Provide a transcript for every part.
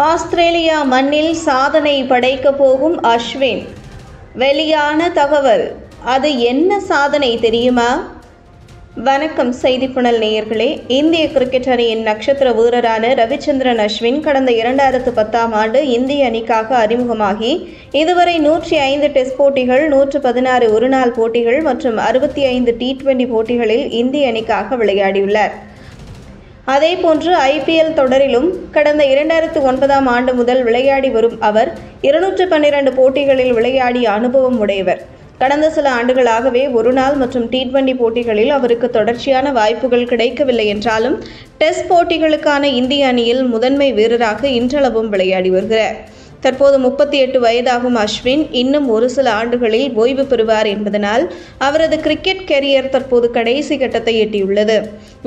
Australia மண்ணில் சாதனை படைக்கப் போகும் அஸ்வின். வெளியான தகவல். அது என்ன சாதனை தெரியுமா? வணக்கம் செய்திப்புணல் நேயர்களே. இந்திய கிரிக்கெட் அணியின் நட்சத்திர வீரரான ரவிச்சந்திரன் அஸ்வின் கடந்த 2010ஆம் ஆண்டு இந்திய அணிக்காக அறிமுகமாகி இதுவரை 105 டெஸ்ட் போட்டிகள், 116 ஒருநாள் போட்டிகள் மற்றும் 65 T20 போட்டிகளில் இந்திய அணிக்காக விளையாடியுள்ளார். அதேபோன்று IPL தொடரிலும் கடந்த 2009ஆம் ஆண்டு முதல் விளையாடி வரும் அவர் 212 போட்டிகளில் விளையாடிய அனுபவம் உடையவர். கடந்த சில ஆண்டுகளாகவே ஒருநாள் மற்றும் T20 போட்டிகளில் அவருக்கு தொடர்ச்சியான வாய்ப்புகள் கிடைக்கவில்லை என்றாலும் டெஸ்ட் போட்டிகளுக்கான இந்திய அணியில் முதன்மை வீரராக இன்றளவும் விளையாடி வருகிறார். தற்போது 38 வயதாகும் அஸ்வின் இன்னும் ஒரு சில ஆண்டுகளில் ஓய்வு பெறுவார் என்பதனால் அவரது கிரிக்கெட் கெரியர் தற்போது கடைசி கட்டத்தை எட்டியுள்ளது.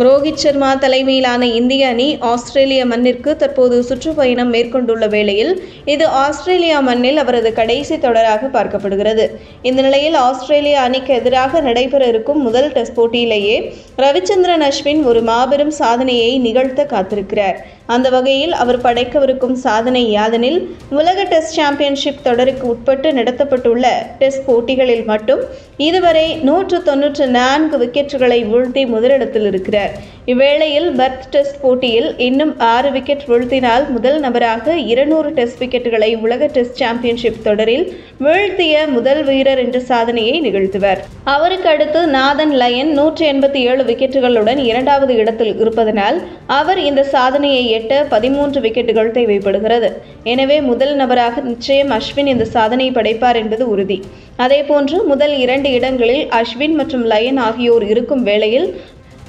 ரோஹித் சர்மா தலைமையிலான இந்திய அணி ஆஸ்திரேலிய மண்ணிற்கு தற்போது சுற்றுப்பயணம் மேற்கொண்டுள்ள வேளையில் இது ஆஸ்திரேலியா மண்ணில் அவரது கடைசி தொடராக பார்க்கப்படுகிறது. இந்த நிலையில் ஆஸ்திரேலிய அணிக்கு எதிராக நடைபெற இருக்கும் முதல் டெஸ்ட் போட்டியிலேயே ரவிச்சந்திரன் அஸ்வின் ஒரு மாபெரும் சாதனையை நிகழ்த்த காத்திருக்கிறார். அந்த வகையில் அவர் படைக்கவிருக்கும் சாதனை யாதெனில், உலக டெஸ்ட் சாம்பியன்ஷிப் தொடருக்கு உட்பட்டு நடத்தப்பட்டுள்ள டெஸ்ட் போட்டிகளில் மட்டும் இதுவரை 194 விக்கெட்டுகளை வீழ்த்தி முதலிடத்தில் இருக்கிறார். இவ்வேளையில் பெர்த் டெஸ்ட் போட்டியில் இன்னும் 6 விக்கெட் வீழ்த்தினால் முதல் நபராக 200 டெஸ்ட் விக்கெட்டுகளை உலக டெஸ்ட் சாம்பியன்ஷிப் தொடரில் வீழ்த்திய முதல் வீரர் என்ற சாதனையை நிகழ்த்துவார். அவருக்கு அடுத்து நாதன் லயன் 187 விக்கெட்டுகளுடன் 2வது இடத்தில் இருப்பதனால் அவர் இந்த சாதனையை எட்ட 13 விக்கெட்டுகள் தேவைப்படுகிறது. எனவே முதல் நபராக நிச்சயம் அஸ்வின் இந்த சாதனை படைப்பார் என்பது உறுதி. அதேபோன்று முதல் 2 இடங்களில் அஸ்வின் மற்றும் லயன் ஆகியோர் இருக்கும் வேளையில்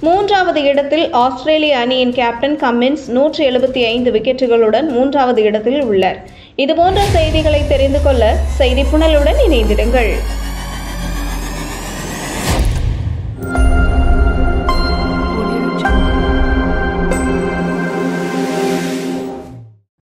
3வது இடத்தில் ஆஸ்திரேலிய அணியின் கேப்டன் கம்மின்ஸ் 175 விக்கெட்டுகளுடன் 3வது இடத்தில் உள்ளார். இதுபோன்ற செய்திகளை தெரிந்து கொள்ள செய்திப்புணலுடன் இணைந்திடுங்கள்.